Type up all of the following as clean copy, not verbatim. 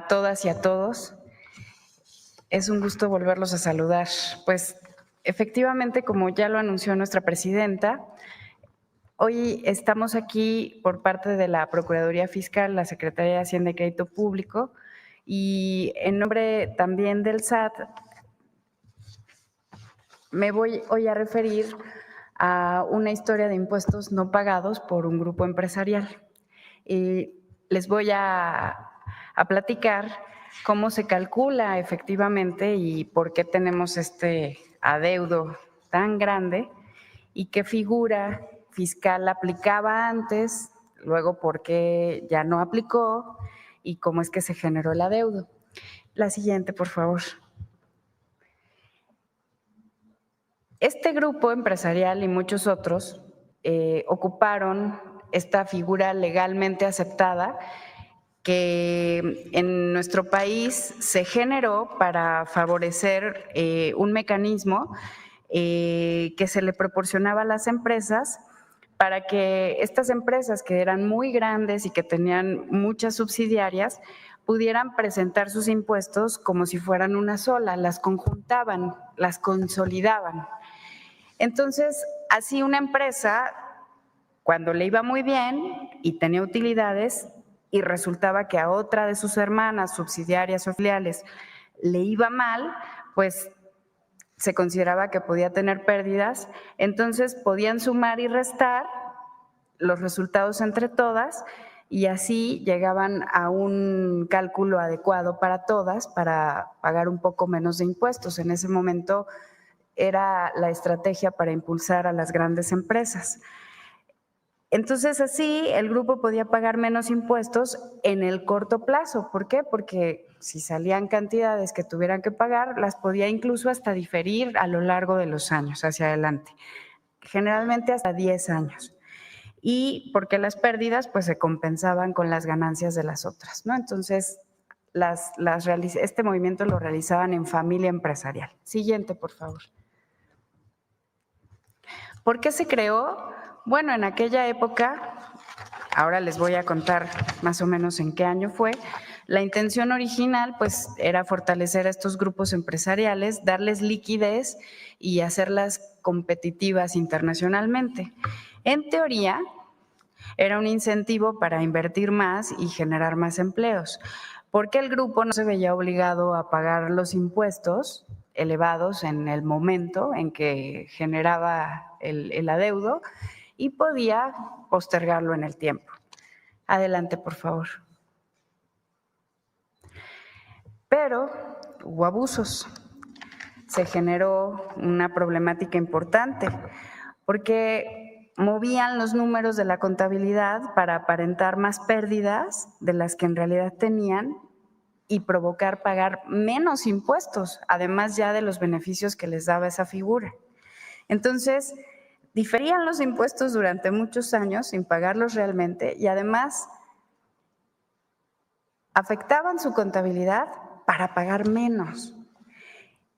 a todas y a todos. Es un gusto volverlos a saludar. Pues efectivamente, como ya lo anunció nuestra presidenta, hoy estamos aquí por parte de la Procuraduría Fiscal, la Secretaría de Hacienda y Crédito Público, y en nombre también del SAT, me voy hoy a referir a una historia de impuestos no pagados por un grupo empresarial. Y les voy a platicar cómo se calcula efectivamente y por qué tenemos este adeudo tan grande y qué figura fiscal aplicaba antes, luego por qué ya no aplicó y cómo es que se generó el adeudo. La siguiente, por favor. Este grupo empresarial y muchos otros ocuparon esta figura legalmente aceptada que en nuestro país se generó para favorecer un mecanismo que se le proporcionaba a las empresas para que estas empresas que eran muy grandes y que tenían muchas subsidiarias pudieran presentar sus impuestos como si fueran una sola, las conjuntaban, las consolidaban. Entonces, así una empresa, cuando le iba muy bien y tenía utilidades y resultaba que a otra de sus hermanas, subsidiarias o filiales, le iba mal, pues se consideraba que podía tener pérdidas, entonces podían sumar y restar los resultados entre todas y así llegaban a un cálculo adecuado para todas para pagar un poco menos de impuestos. En ese momento era la estrategia para impulsar a las grandes empresas. Entonces, así el grupo podía pagar menos impuestos en el corto plazo. ¿Por qué? Porque si salían cantidades que tuvieran que pagar, las podía incluso hasta diferir a lo largo de los años hacia adelante, generalmente hasta 10 años. Y porque las pérdidas pues se compensaban con las ganancias de las otras, ¿no? Entonces, este movimiento lo realizaban en familia empresarial. Siguiente, por favor. ¿Por qué se creó? Bueno, en aquella época, ahora les voy a contar más o menos en qué año fue, la intención original pues era fortalecer a estos grupos empresariales, darles liquidez y hacerlas competitivas internacionalmente. En teoría, era un incentivo para invertir más y generar más empleos, porque el grupo no se veía obligado a pagar los impuestos elevados en el momento en que generaba el adeudo y podía postergarlo en el tiempo. Adelante, por favor. Pero hubo abusos. Se generó una problemática importante porque movían los números de la contabilidad para aparentar más pérdidas de las que en realidad tenían y provocar pagar menos impuestos, además ya de los beneficios que les daba esa figura. Entonces, diferían los impuestos durante muchos años sin pagarlos realmente y además afectaban su contabilidad para pagar menos.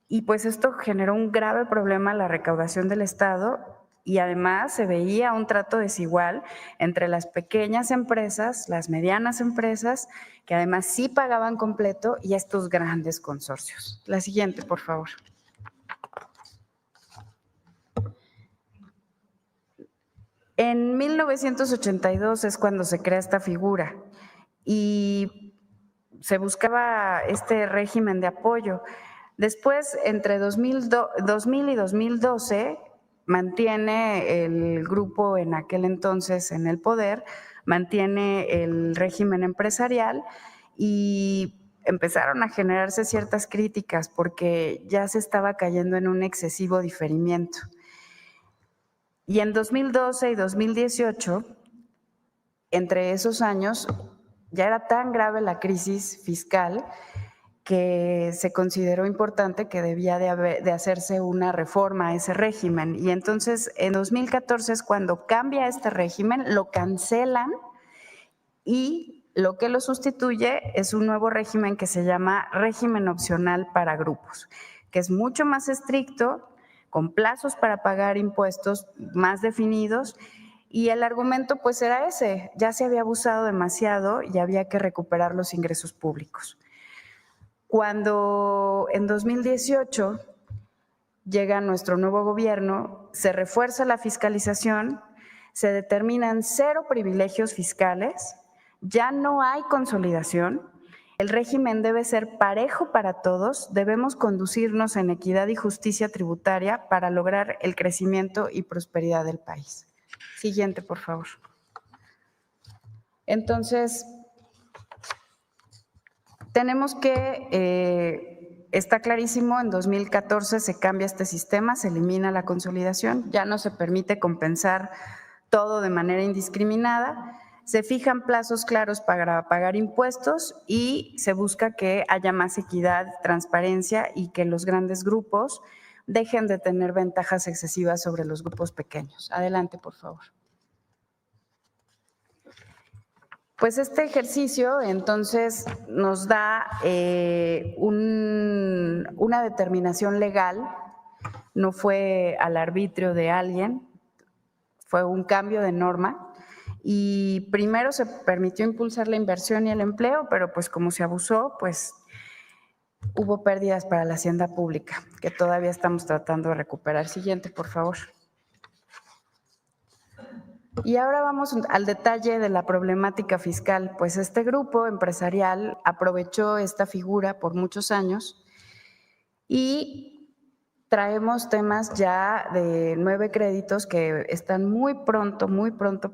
Y pues esto generó un grave problema a la recaudación del Estado y además se veía un trato desigual entre las pequeñas empresas, las medianas empresas, que además sí pagaban completo, y estos grandes consorcios. La siguiente, por favor. En 1982 es cuando se crea esta figura y se buscaba este régimen de apoyo. Después, entre 2000 y 2012, mantiene el grupo en aquel entonces en el poder, mantiene el régimen empresarial y empezaron a generarse ciertas críticas porque ya se estaba cayendo en un excesivo diferimiento. Y en 2012 y 2018, entre esos años, ya era tan grave la crisis fiscal que se consideró importante que debía de hacerse una reforma a ese régimen. Y entonces en 2014 es cuando cambia este régimen, lo cancelan y lo que lo sustituye es un nuevo régimen que se llama régimen opcional para grupos, que es mucho más estricto, con plazos para pagar impuestos más definidos. Y el argumento pues era ese, ya se había abusado demasiado y había que recuperar los ingresos públicos. Cuando en 2018 llega nuestro nuevo gobierno, se refuerza la fiscalización, se determinan 0 privilegios fiscales, ya no hay consolidación, el régimen debe ser parejo para todos, debemos conducirnos en equidad y justicia tributaria para lograr el crecimiento y prosperidad del país. Siguiente, por favor. Entonces, tenemos que, está clarísimo, en 2014 se cambia este sistema, se elimina la consolidación, ya no se permite compensar todo de manera indiscriminada, se fijan plazos claros para pagar impuestos y se busca que haya más equidad, transparencia y que los grandes grupos dejen de tener ventajas excesivas sobre los grupos pequeños. Adelante, por favor. Pues este ejercicio entonces nos da una determinación legal, no fue al arbitrio de alguien, fue un cambio de norma y primero se permitió impulsar la inversión y el empleo, pero pues como se abusó, pues hubo pérdidas para la hacienda pública, que todavía estamos tratando de recuperar. Siguiente, por favor. Y ahora vamos al detalle de la problemática fiscal. Pues este grupo empresarial aprovechó esta figura por muchos años y traemos temas ya de 9 créditos que están muy pronto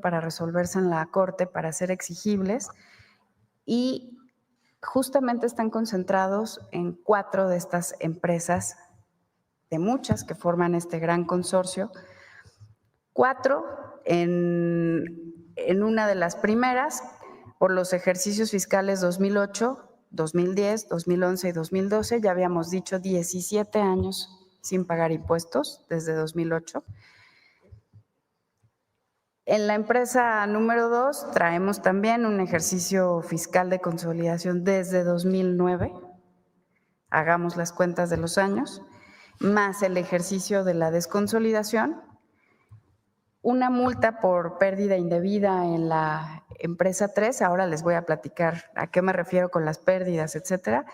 para resolverse en la Corte, para ser exigibles y justamente están concentrados en 4 de estas empresas, de muchas que forman este gran consorcio. 4 en una de las primeras, por los ejercicios fiscales 2008, 2010, 2011 y 2012, ya habíamos dicho 17 años sin pagar impuestos desde 2008. En la empresa número 2 traemos también un ejercicio fiscal de consolidación desde 2009, hagamos las cuentas de los años, más el ejercicio de la desconsolidación, una multa por pérdida indebida en la empresa 3, ahora les voy a platicar a qué me refiero con las pérdidas, etcétera.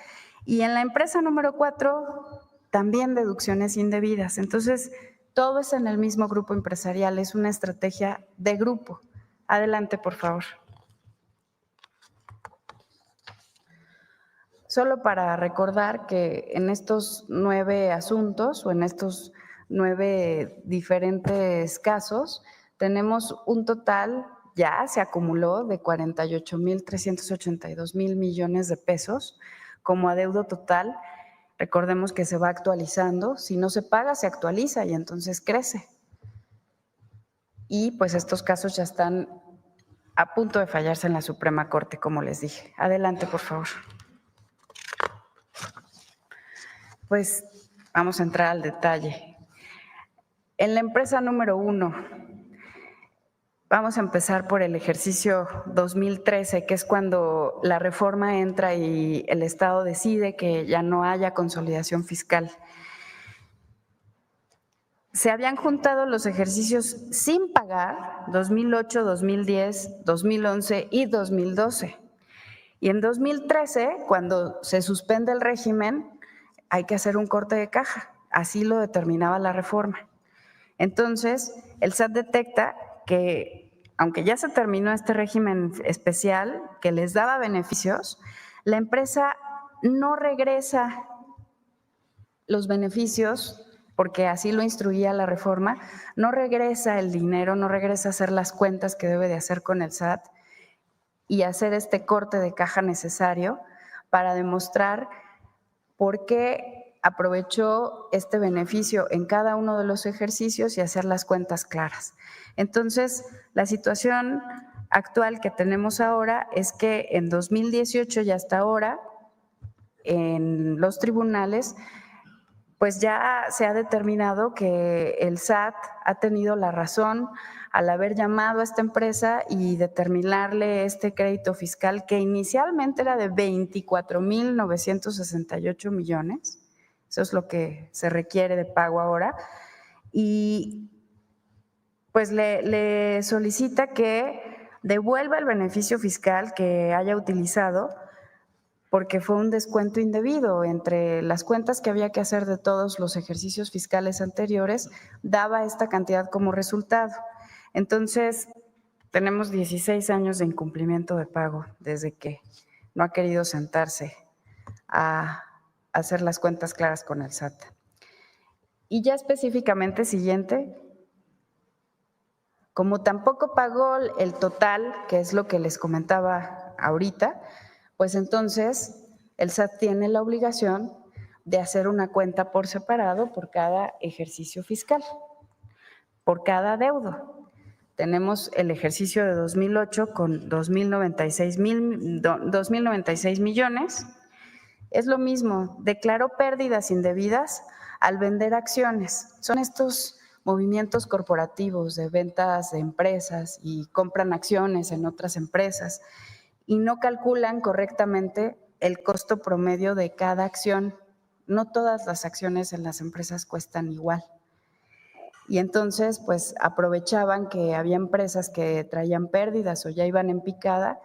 Y en la empresa número 4, también deducciones indebidas. Entonces, todo es en el mismo grupo empresarial, es una estrategia de grupo. Adelante, por favor. Solo para recordar que en estos 9 asuntos o en estos 9 diferentes casos, tenemos un total, ya se acumuló, de 48,382 millones de pesos como adeudo total. Recordemos que se va actualizando, si no se paga se actualiza y entonces crece. Y pues estos casos ya están a punto de fallarse en la Suprema Corte, como les dije. Adelante, por favor. Pues vamos a entrar al detalle. En la empresa número 1, vamos a empezar por el ejercicio 2013, que es cuando la reforma entra y el Estado decide que ya no haya consolidación fiscal. Se habían juntado los ejercicios sin pagar, 2008, 2010, 2011 y 2012. Y en 2013, cuando se suspende el régimen, hay que hacer un corte de caja, así lo determinaba la reforma. Entonces, el SAT detecta que, aunque ya se terminó este régimen especial que les daba beneficios, la empresa no regresa los beneficios, porque así lo instruía la reforma, no regresa el dinero, no regresa a hacer las cuentas que debe de hacer con el SAT y hacer este corte de caja necesario para demostrar por qué aprovechó este beneficio en cada uno de los ejercicios y hacer las cuentas claras. Entonces, la situación actual que tenemos ahora es que en 2018 y hasta ahora, en los tribunales, pues ya se ha determinado que el SAT ha tenido la razón al haber llamado a esta empresa y determinarle este crédito fiscal que inicialmente era de 24,968 millones, eso es lo que se requiere de pago ahora, y pues le solicita que devuelva el beneficio fiscal que haya utilizado porque fue un descuento indebido entre las cuentas que había que hacer de todos los ejercicios fiscales anteriores, daba esta cantidad como resultado. Entonces, tenemos 16 años de incumplimiento de pago desde que no ha querido sentarse a hacer las cuentas claras con el SAT. Y ya específicamente, siguiente, como tampoco pagó el total, que es lo que les comentaba ahorita, pues entonces el SAT tiene la obligación de hacer una cuenta por separado por cada ejercicio fiscal, por cada adeudo. Tenemos el ejercicio de 2008 con 2.096 millones. Es lo mismo, declaró pérdidas indebidas al vender acciones. Son estos movimientos corporativos de ventas de empresas y compran acciones en otras empresas y no calculan correctamente el costo promedio de cada acción. No todas las acciones en las empresas cuestan igual. Y entonces, pues aprovechaban que había empresas que traían pérdidas o ya iban en picada,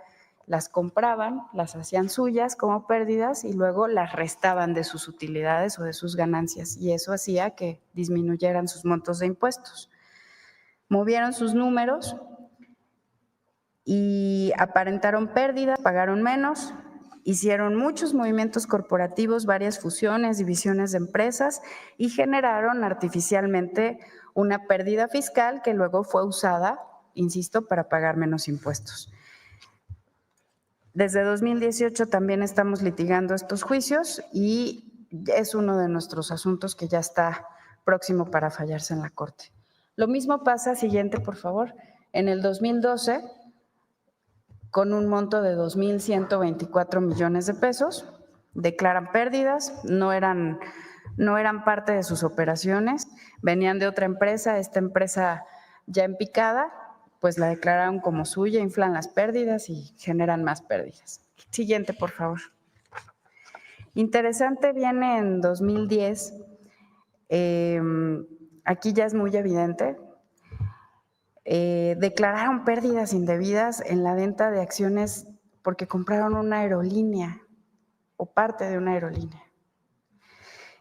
las compraban, las hacían suyas como pérdidas y luego las restaban de sus utilidades o de sus ganancias. Y eso hacía que disminuyeran sus montos de impuestos. Movieron sus números y aparentaron pérdidas, pagaron menos, hicieron muchos movimientos corporativos, varias fusiones, divisiones de empresas y generaron artificialmente una pérdida fiscal que luego fue usada, insisto, para pagar menos impuestos. Desde 2018 también estamos litigando estos juicios y es uno de nuestros asuntos que ya está próximo para fallarse en la Corte. Lo mismo pasa, siguiente por favor, en el 2012, con un monto de 2.124 millones de pesos, declaran pérdidas, no eran parte de sus operaciones, venían de otra empresa, esta empresa ya en picada, pues la declararon como suya, inflan las pérdidas y generan más pérdidas. Siguiente, por favor. Interesante viene en 2010, aquí ya es muy evidente, declararon pérdidas indebidas en la venta de acciones porque compraron una aerolínea o parte de una aerolínea.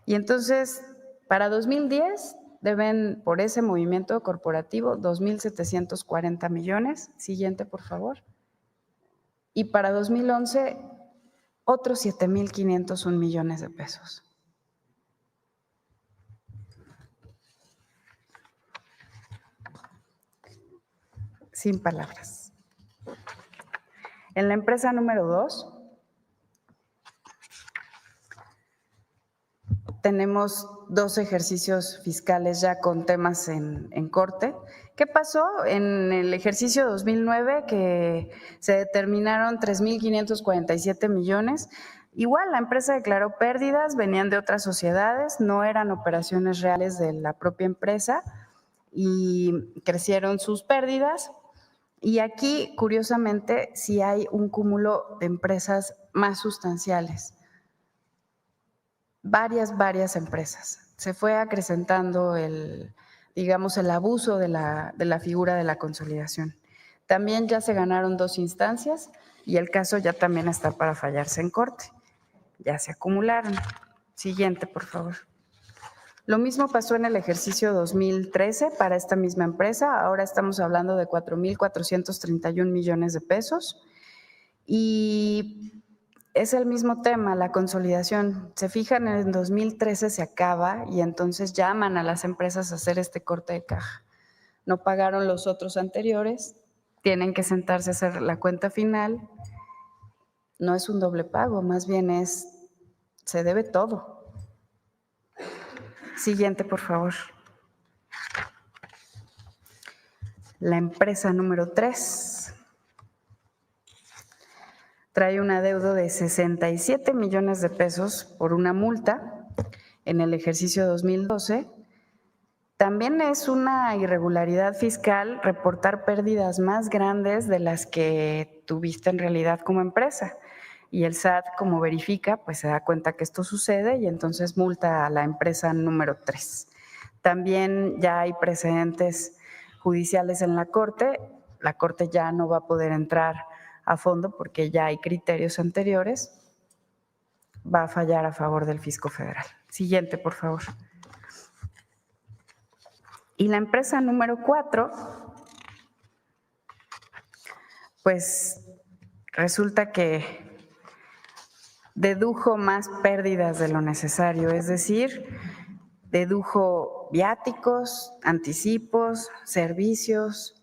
Y entonces, para 2010 deben, por ese movimiento corporativo, 2.740 millones. Siguiente, por favor. Y para 2011, otros 7.501 millones de pesos. Sin palabras. En la empresa número 2, tenemos 2 ejercicios fiscales ya con temas en corte. ¿Qué pasó? En el ejercicio 2009 que se determinaron 3.547 millones. Igual la empresa declaró pérdidas, venían de otras sociedades, no eran operaciones reales de la propia empresa y crecieron sus pérdidas. Y aquí, curiosamente, sí hay un cúmulo de empresas más sustanciales. Varias empresas. Se fue acrecentando el abuso de la figura de la consolidación. También ya se ganaron 2 instancias y el caso ya también está para fallarse en corte. Ya se acumularon. Siguiente, por favor. Lo mismo pasó en el ejercicio 2013 para esta misma empresa. Ahora estamos hablando de 4.431 millones de pesos. Y es el mismo tema, la consolidación. Se fijan, en 2013 se acaba y entonces llaman a las empresas a hacer este corte de caja. No pagaron los otros anteriores, tienen que sentarse a hacer la cuenta final. No es un doble pago, más bien se debe todo. Siguiente, por favor. La empresa número 3 trae un adeudo de 67 millones de pesos por una multa en el ejercicio 2012. También es una irregularidad fiscal reportar pérdidas más grandes de las que tuviste en realidad como empresa. Y el SAT, como verifica, pues se da cuenta que esto sucede y entonces multa a la empresa número 3. También ya hay precedentes judiciales en la Corte. La Corte ya no va a poder entrar a fondo porque ya hay criterios anteriores. va a fallar a favor del fisco federal. Siguiente, por favor. Y la empresa número 4, pues resulta que dedujo más pérdidas de lo necesario, es decir, dedujo viáticos, anticipos, servicios,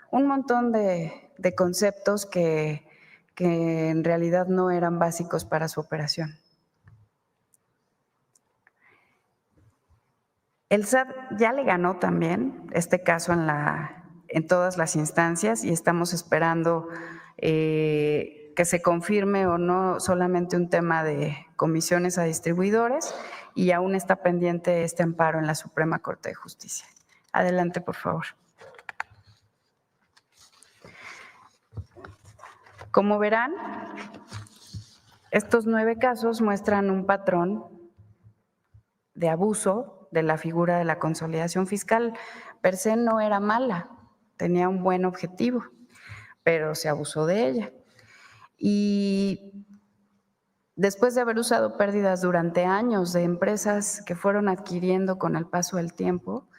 un montón de conceptos que en realidad no eran básicos para su operación. El SAT ya le ganó también este caso en todas las instancias y estamos esperando que se confirme o no solamente un tema de comisiones a distribuidores, y aún está pendiente este amparo en la Suprema Corte de Justicia. Adelante, por favor. Como verán, estos 9 casos muestran un patrón de abuso de la figura de la consolidación fiscal. Per se no era mala, tenía un buen objetivo, pero se abusó de ella. Y después de haber usado pérdidas durante años de empresas que fueron adquiriendo con el paso del tiempo,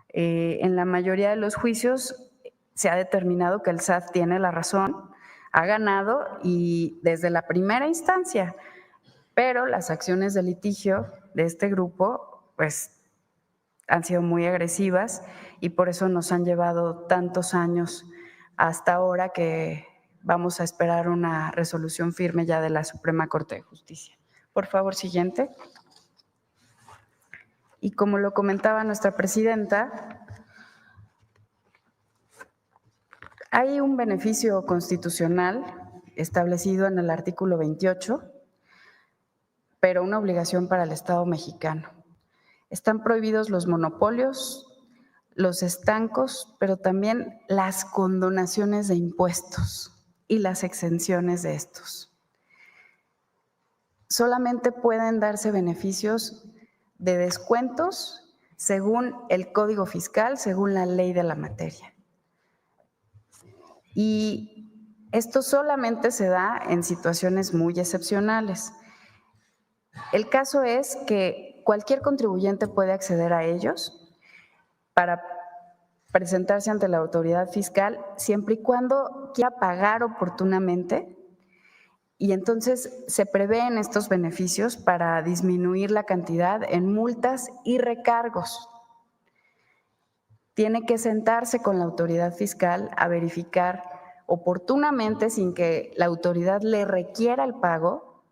en la mayoría de los juicios se ha determinado que el SAT tiene la razón, ha ganado y desde la primera instancia, pero las acciones de litigio de este grupo pues han sido muy agresivas y por eso nos han llevado tantos años hasta ahora que vamos a esperar una resolución firme ya de la Suprema Corte de Justicia. Por favor, siguiente. Y como lo comentaba nuestra presidenta, hay un beneficio constitucional establecido en el artículo 28, pero una obligación para el Estado mexicano. Están prohibidos los monopolios, los estancos, pero también las condonaciones de impuestos y las exenciones de estos. Solamente pueden darse beneficios de descuentos según el Código Fiscal, según la ley de la materia. Y esto solamente se da en situaciones muy excepcionales. El caso es que cualquier contribuyente puede acceder a ellos para presentarse ante la autoridad fiscal siempre y cuando quiera pagar oportunamente, y entonces se prevén estos beneficios para disminuir la cantidad en multas y recargos. Tiene que sentarse con la autoridad fiscal a verificar oportunamente, sin que la autoridad le requiera el pago,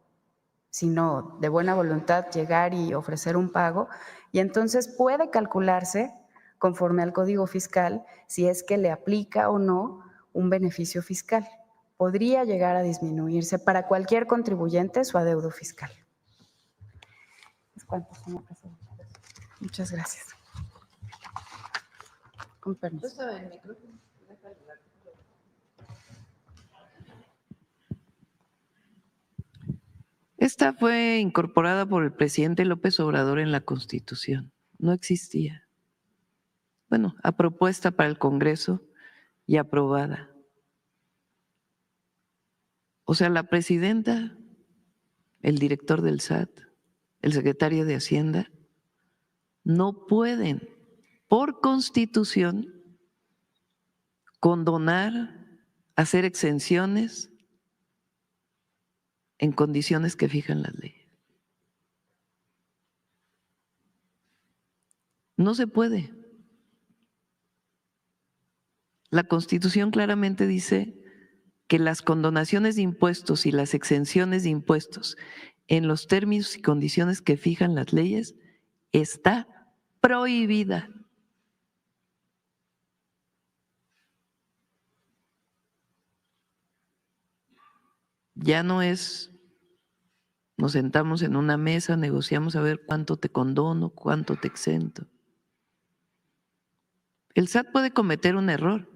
sino de buena voluntad llegar y ofrecer un pago, y entonces puede calcularse conforme al Código Fiscal si es que le aplica o no un beneficio fiscal. Podría llegar a disminuirse para cualquier contribuyente su adeudo fiscal. ¿Cuántos, señor presidente? Muchas gracias. Con permiso. Esta fue incorporada por el presidente López Obrador en la Constitución. No existía. Bueno, a propuesta para el Congreso y aprobada. O sea, la presidenta, el director del SAT, el secretario de Hacienda, no pueden, por Constitución, condonar, hacer exenciones en condiciones que fijan las leyes. No se puede. La Constitución claramente dice que las condonaciones de impuestos y las exenciones de impuestos en los términos y condiciones que fijan las leyes está prohibida. Ya no es, nos sentamos en una mesa, negociamos a ver cuánto te condono, cuánto te exento. El SAT puede cometer un error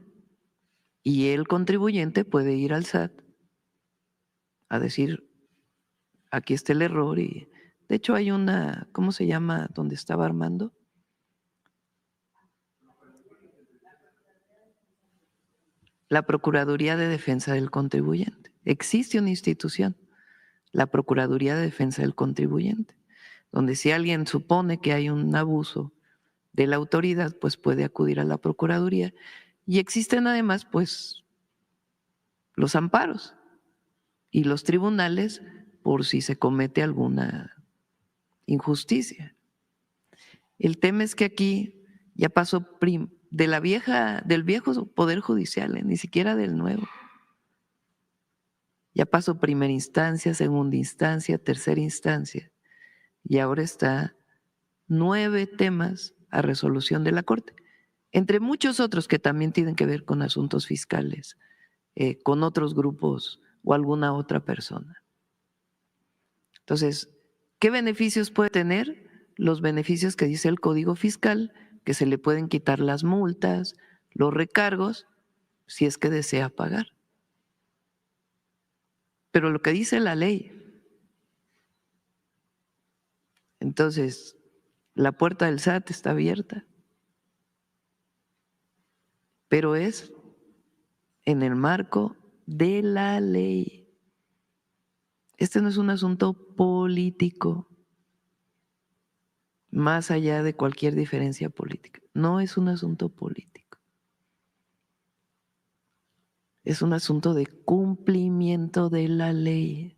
y el contribuyente puede ir al SAT a decir, aquí está el error. Y de hecho hay una, ¿cómo se llama? Donde estaba Armando. La Procuraduría de Defensa del Contribuyente. Existe una institución. la Procuraduría de Defensa del Contribuyente, donde si alguien supone que hay un abuso de la autoridad, pues puede acudir a la Procuraduría. Y existen además, pues, los amparos y los tribunales por si se comete alguna injusticia. El tema es que aquí ya pasó del viejo Poder Judicial, ni siquiera del nuevo. Ya pasó primera instancia, segunda instancia, tercera instancia, y ahora está 9 temas a resolución de la Corte, entre muchos otros que también tienen que ver con asuntos fiscales, con otros grupos o alguna otra persona. Entonces, ¿qué beneficios puede tener? Los beneficios que dice el Código Fiscal, que se le pueden quitar las multas, los recargos, si es que desea pagar. Pero lo que dice la ley. Entonces, la puerta del SAT está abierta, pero es en el marco de la ley. Este no es un asunto político, más allá de cualquier diferencia política. No es un asunto político. Es un asunto de cumplimiento de la ley.